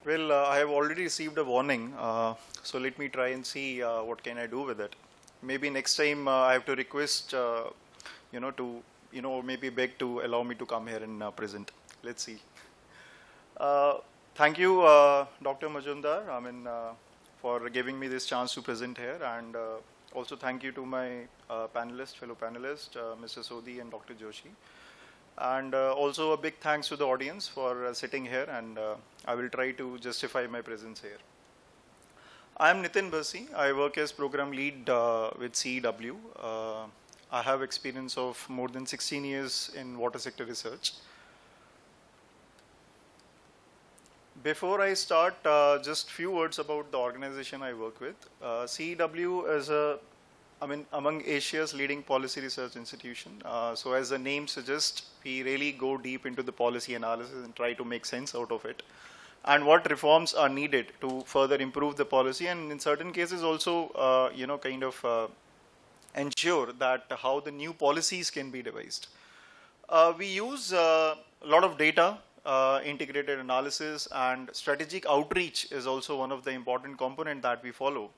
Well, I have already received a warning, so let me try and see what can I do with it. Maybe next time I have to request, to, maybe beg to allow me to come here and present. Let's see. Uh, Thank you, Dr. Majumdar, for giving me this chance to present here, and also thank you to my fellow panelists, Mr. Sodhi and Dr. Joshi. And also a big thanks to the audience for sitting here, and I will try to justify my presence here. I am Nitin Bassi. I work as program lead with CEW. I have experience of more than 16 years in water sector research. Before I start, just few words about the organization I work with. CEW is among Asia's leading policy research institution. So as the name suggests, we really go deep into the policy analysis and try to make sense out of it. And what reforms are needed to further improve the policy, and in certain cases also, ensure that how the new policies can be devised. We use a lot of data, integrated analysis, and strategic outreach is also one of the important component that we follow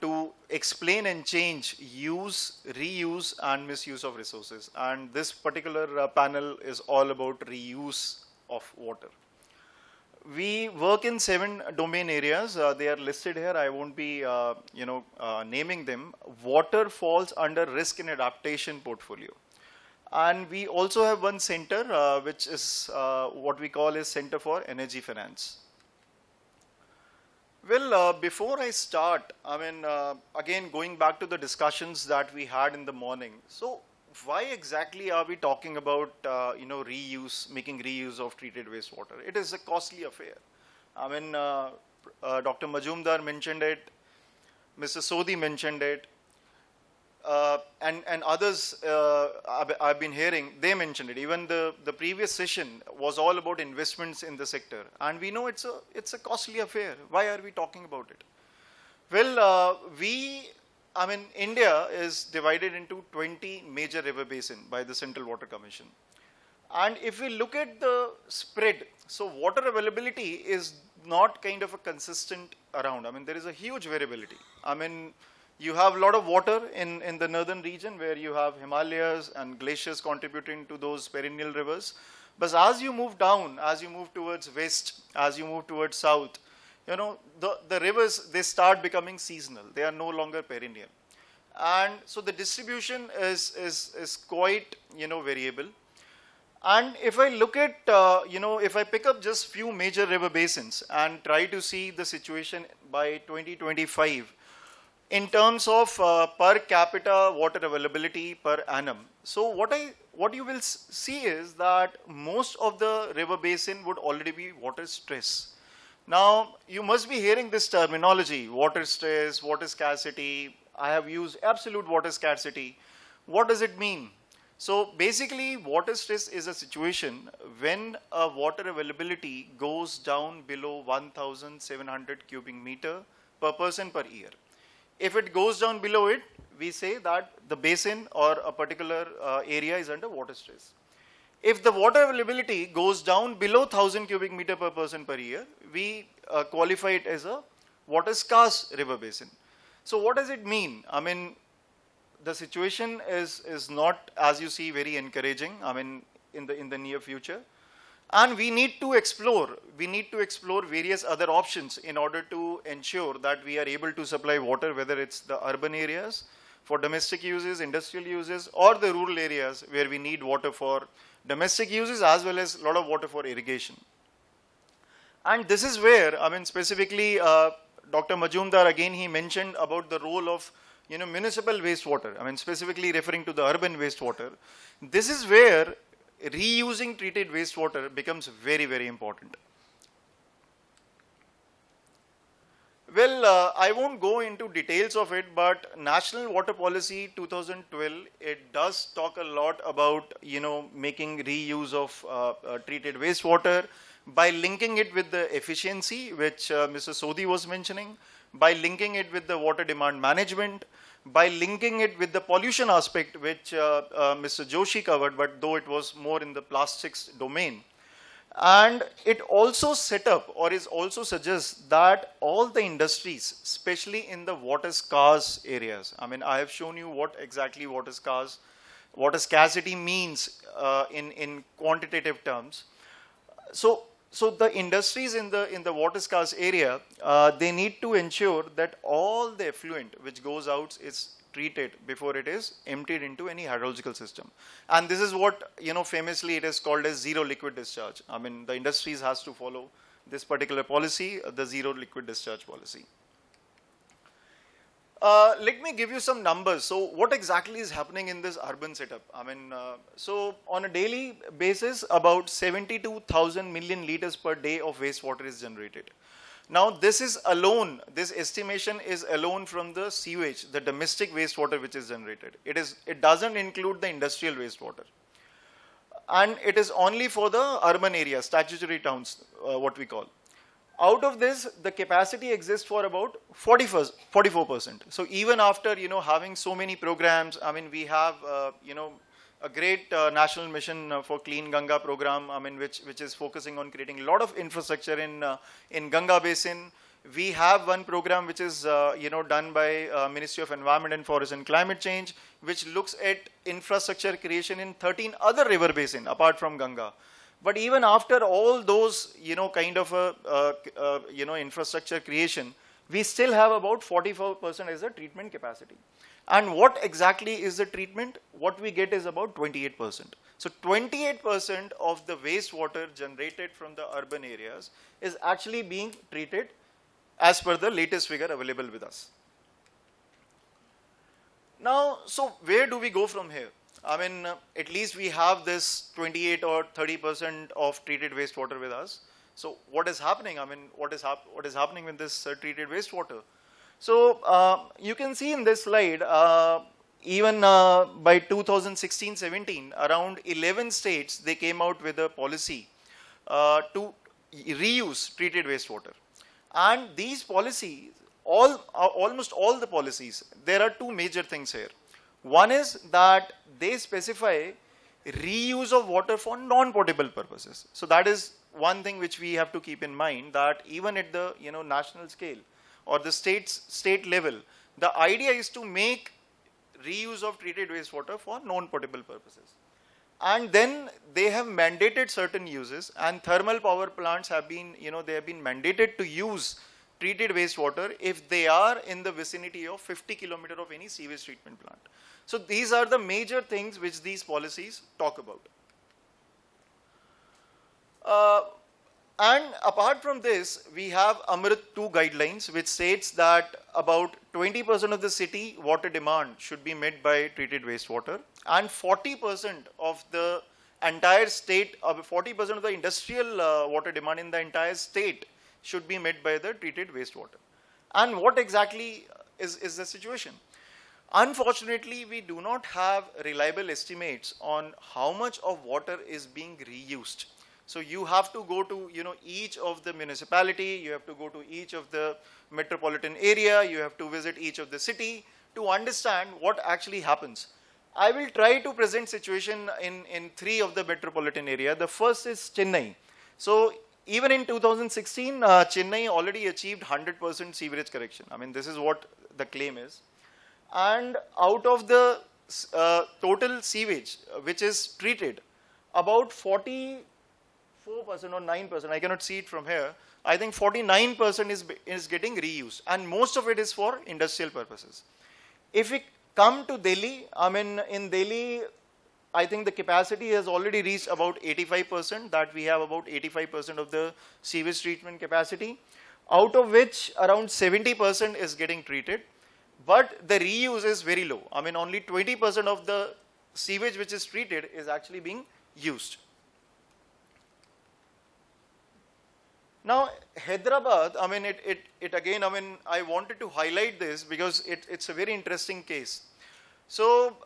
to explain and change use, reuse, and misuse of resources. And this particular panel is all about reuse of water. We work in 7 domain areas. They are listed here. I won't be, naming them. Water falls under risk and adaptation portfolio. And we also have one center, which is what we call is Center for Energy Finance. Well, before I start, again, going back to the discussions that we had in the morning. So why exactly are we talking about, making reuse of treated wastewater? It is a costly affair. Dr. Majumdar mentioned it, Mr. Sodhi mentioned it, and others I've been hearing, they mentioned it. Even the previous session was all about investments in the sector. And we know it's a costly affair. Why are we talking about it? Well, India is divided into 20 major river basin by the Central Water Commission. And if we look at the spread, so water availability is not kind of a consistent around. There is a huge variability. You have a lot of water in the northern region where you have Himalayas and glaciers contributing to those perennial rivers. But as you move down, as you move towards west, as you move towards south, the rivers, they start becoming seasonal. They are no longer perennial. And so the distribution is quite, variable. And if I look at, if I pick up just few major river basins and try to see the situation by 2025, in terms of per capita water availability per annum. So what you will see is that most of the river basin would already be water stress. Now, you must be hearing this terminology, water stress, water scarcity. I have used absolute water scarcity. What does it mean? So basically, water stress is a situation when a water availability goes down below 1,700 cubic meter per person per year. If it goes down below it, we say that the basin or a particular area is under water stress. If the water availability goes down below 1,000 cubic meter per person per year, we qualify it as a water scarce river basin. So what does it mean? The situation is not, as you see, very encouraging, in the near future. And we need to explore various other options in order to ensure that we are able to supply water, whether it's the urban areas for domestic uses, industrial uses, or the rural areas where we need water for domestic uses as well as a lot of water for irrigation. And this is where, specifically, Dr. Majumdar, again, he mentioned about the role of municipal wastewater, specifically referring to the urban wastewater. This is where reusing treated wastewater becomes very, very important. Well, I won't go into details of it, but National Water Policy 2012, it does talk a lot about, making reuse of treated wastewater by linking it with the efficiency, which Mr. Sodhi was mentioning, by linking it with the water demand management, by linking it with the pollution aspect, which Mr. Joshi covered, but though it was more in the plastics domain. And it also set up, or is also suggests that all the industries, especially in the water scarce areas, I mean, I have shown you what exactly water scarcity means in quantitative terms. So the industries in the water scarce area, they need to ensure that all the effluent which goes out is treated before it is emptied into any hydrological system. And this is what, famously it is called as zero liquid discharge. I mean, the industries has to follow this particular policy, the zero liquid discharge policy. Let me give you some numbers. So what exactly is happening in this urban setup? I mean, so on a daily basis, about 72,000 million liters per day of wastewater is generated. Now this is alone, this estimation is alone from the sewage, the domestic wastewater which is generated. It doesn't include the industrial wastewater. And it is only for the urban areas, statutory towns, what we call. Out of this, the capacity exists for about 44%. So even after, having so many programs, I mean, we have, a great national mission for Clean Ganga program, I mean, which is focusing on creating a lot of infrastructure in Ganga basin. We have one program which is, done by Ministry of Environment and Forest and Climate Change, which looks at infrastructure creation in 13 other river basin apart from Ganga. But even after all those, kind of infrastructure creation, we still have about 44% as a treatment capacity. And what exactly is the treatment? What we get is about 28%. So 28% of the wastewater generated from the urban areas is actually being treated as per the latest figure available with us. Now, so where do we go from here? I mean, at least we have this 28 or 30% of treated wastewater with us. So what is happening? I mean, what is happening with this treated wastewater? So you can see in this slide, even by 2016-17, around 11 states, they came out with a policy to reuse treated wastewater. And these policies, almost all the policies, there are two major things here. One is that they specify reuse of water for non-potable purposes. So that is one thing which we have to keep in mind, that even at the national scale or the state level, the idea is to make reuse of treated wastewater for non-potable purposes. And then they have mandated certain uses, and thermal power plants have been, they have been mandated to use treated wastewater if they are in the vicinity of 50 kilometers of any sewage treatment plant. So these are the major things which these policies talk about. And apart from this, we have Amrit 2 guidelines, which states that about 20% of the city water demand should be met by treated wastewater, and 40% of the entire state, 40% of the industrial water demand in the entire state should be met by the treated wastewater. And what exactly is the situation? Unfortunately, we do not have reliable estimates on how much of water is being reused. So you have to go to each of the municipality, you have to go to each of the metropolitan area, you have to visit each of the city to understand what actually happens. I will try to present situation in 3 of the metropolitan area. The first is Chennai. So even in 2016, Chennai already achieved 100% sewerage correction. I mean, this is what the claim is. And out of the total sewage which is treated, about 44% or 9%, I cannot see it from here, I think 49% is getting reused, and most of it is for industrial purposes. If we come to Delhi, I mean, in Delhi, I think the capacity has already reached about 85%, that we have about 85% of the sewage treatment capacity, out of which around 70% is getting treated. But the reuse is very low. I mean, only 20% of the sewage which is treated is actually being used. Now, Hyderabad, I mean, it again, I mean, I wanted to highlight this because it's a very interesting case. So,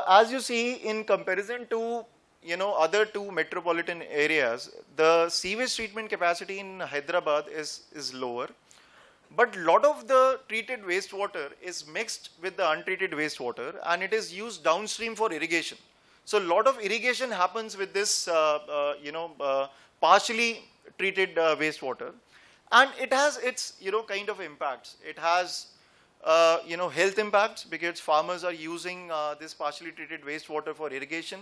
as you see, in comparison to, other 2 metropolitan areas, the sewage treatment capacity in Hyderabad is lower. But a lot of the treated wastewater is mixed with the untreated wastewater, and it is used downstream for irrigation. So a lot of irrigation happens with this, partially treated wastewater, and it has its kind of impacts. It has health impacts because farmers are using this partially treated wastewater for irrigation.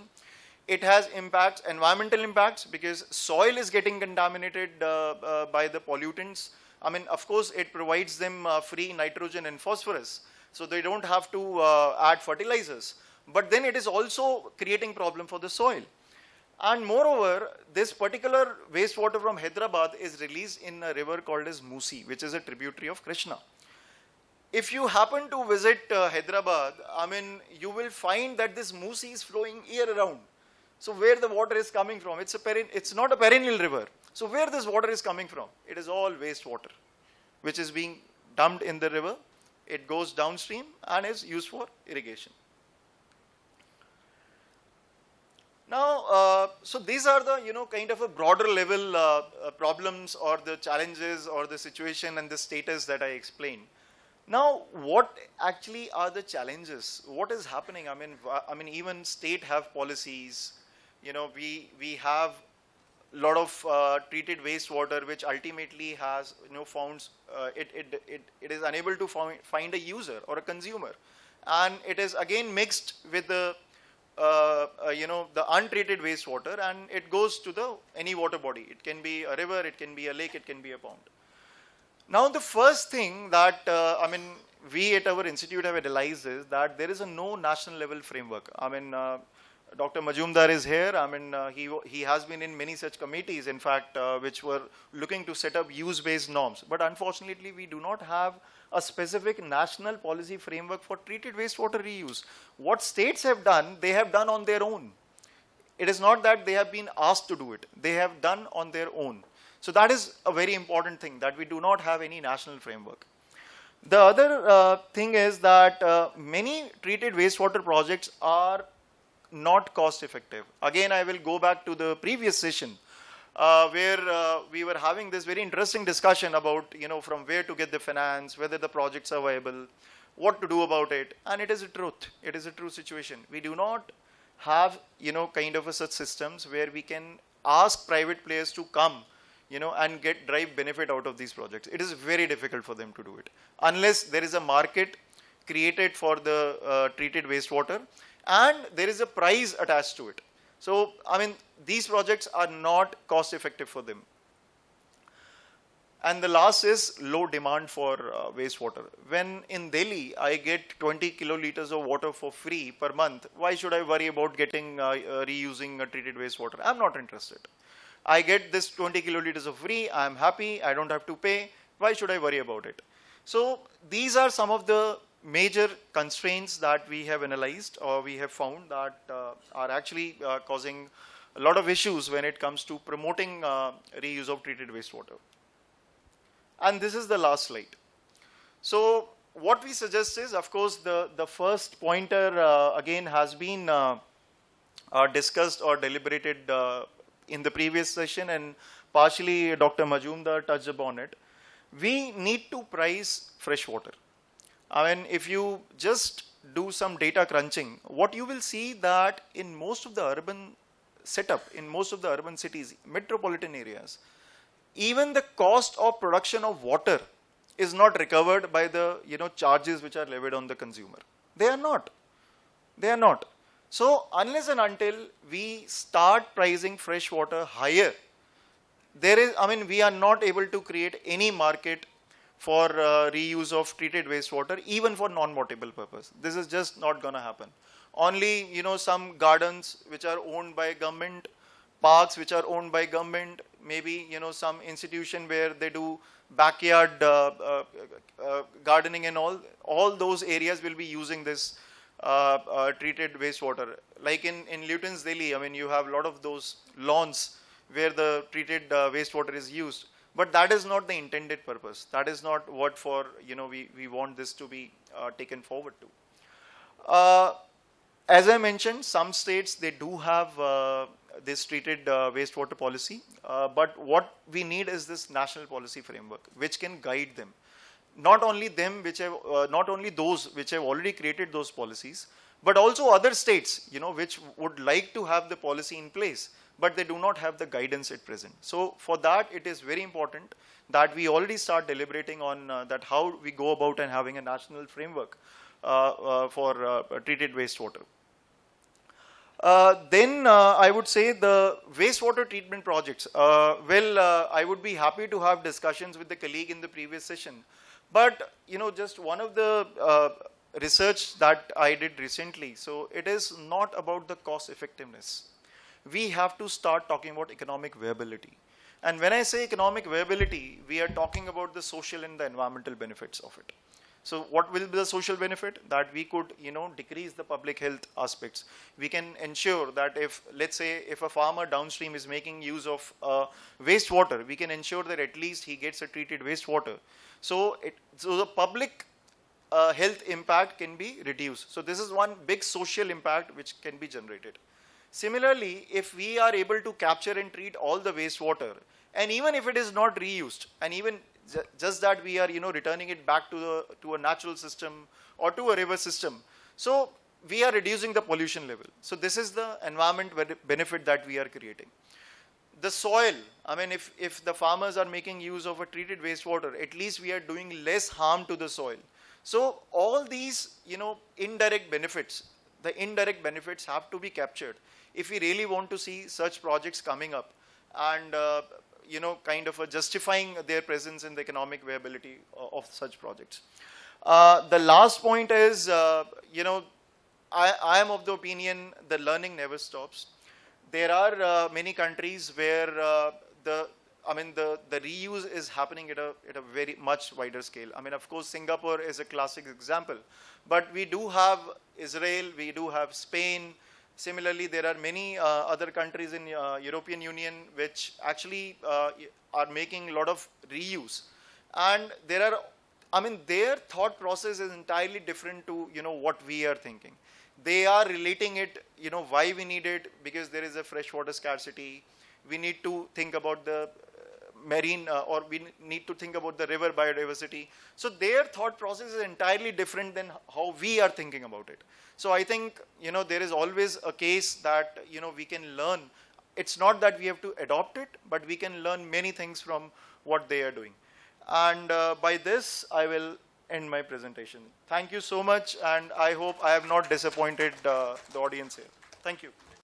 It has impacts, environmental impacts, because soil is getting contaminated by the pollutants. I mean, of course, it provides them free nitrogen and phosphorus, so they don't have to add fertilizers. But then it is also creating problem for the soil. And moreover, this particular wastewater from Hyderabad is released in a river called as Musi, which is a tributary of Krishna. If you happen to visit Hyderabad, I mean, you will find that this Musi is flowing year round. So where the water is coming from? It's not a perennial river. So where this water is coming from? It is all wastewater, which is being dumped in the river. It goes downstream and is used for irrigation. Now, so these are the, kind of a broader level problems or the challenges or the situation and the status that I explained. Now, what actually are the challenges? What is happening? I mean, even state have policies. We have a lot of treated wastewater, which ultimately has, found it is unable to find a user or a consumer, and it is again mixed with the the untreated wastewater, and it goes to any water body. It can be a river, it can be a lake, it can be a pond. Now, the first thing that we at our institute have realized is that there is no national level framework. Dr. Majumdar is here. He has been in many such committees, in fact, which were looking to set up use-based norms. But unfortunately, we do not have a specific national policy framework for treated wastewater reuse. What states have done, they have done on their own. It is not that they have been asked to do it. They have done on their own. So that is a very important thing, that we do not have any national framework. The other thing is that many treated wastewater projects are not cost effective. Again, I will go back to the previous session where we were having this very interesting discussion about, from where to get the finance, whether the projects are viable, what to do about it. And it is a truth. It is a true situation. We do not have, kind of such systems where we can ask private players to come, and drive benefit out of these projects. It is very difficult for them to do it unless there is a market created for the treated wastewater and there is a price attached to it. So, these projects are not cost effective for them. And the last is low demand for wastewater. When in Delhi, I get 20 kiloliters of water for free per month, why should I worry about getting reusing treated wastewater? I'm not interested. I get this 20 kiloliters of free, I'm happy, I don't have to pay, why should I worry about it? So these are some of the major constraints that we have analyzed or we have found that are actually causing a lot of issues when it comes to promoting reuse of treated wastewater. And this is the last slide. So what we suggest is, of course, the first pointer again has been discussed or deliberated in the previous session, and partially Dr. Majumdar touched upon it. We need to price fresh water. If you just do some data crunching, what you will see that in most of the urban setup, in most of the urban cities, metropolitan areas, even the cost of production of water is not recovered by the charges which are levied on the consumer. They are not. They are not. So unless and until we start pricing fresh water higher, we are not able to create any market for reuse of treated wastewater, even for non-potable purpose. This is just not going to happen. Only, some gardens which are owned by government, parks which are owned by government, maybe, some institution where they do backyard gardening and all those areas will be using this treated wastewater. Like in Luton's Delhi, you have a lot of those lawns where the treated wastewater is used. But that is not the intended purpose. That is not what we want this to be taken forward to. As I mentioned, some states, they do have this treated wastewater policy. But what we need is this national policy framework, which can guide them. Not only them, not only those which have already created those policies, but also other states, which would like to have the policy in place. but they do not have the guidance at present. So for that, it is very important that we already start deliberating on that how we go about and having a national framework for treated wastewater. Then I would say the wastewater treatment projects. I would be happy to have discussions with the colleague in the previous session. But, just one of the research that I did recently, so it is not about the cost effectiveness. We have to start talking about economic viability. And when I say economic viability, we are talking about the social and the environmental benefits of it. So what will be the social benefit? That we could, decrease the public health aspects. We can ensure that if, let's say, if a farmer downstream is making use of wastewater, we can ensure that at least he gets a treated wastewater. So the public health impact can be reduced. So this is one big social impact which can be generated. Similarly, if we are able to capture and treat all the wastewater, and even if it is not reused, and even just that we are, returning it back to a natural system or to a river system, so we are reducing the pollution level. So this is the environment benefit that we are creating. The soil, I mean, if the farmers are making use of a treated wastewater, at least we are doing less harm to the soil. So all these, indirect benefits, the indirect benefits have to be captured if we really want to see such projects coming up and, kind of justifying their presence in the economic viability of such projects. The last point is, I am of the opinion the learning never stops. There are many countries where the reuse is happening at a very much wider scale. I mean, of course, Singapore is a classic example, but we do have Israel, we do have Spain. Similarly, there are many other countries in European Union which actually are making a lot of reuse. And their thought process is entirely different to, what we are thinking. They are relating it, why we need it, because there is a freshwater scarcity. We need to think about the marine or we need to think about the river biodiversity. So their thought process is entirely different than how we are thinking about it. So I think, there is always a case that, we can learn. It's not that we have to adopt it, but we can learn many things from what they are doing. And by this, I will end my presentation. Thank you so much, and I hope I have not disappointed the audience here. Thank you.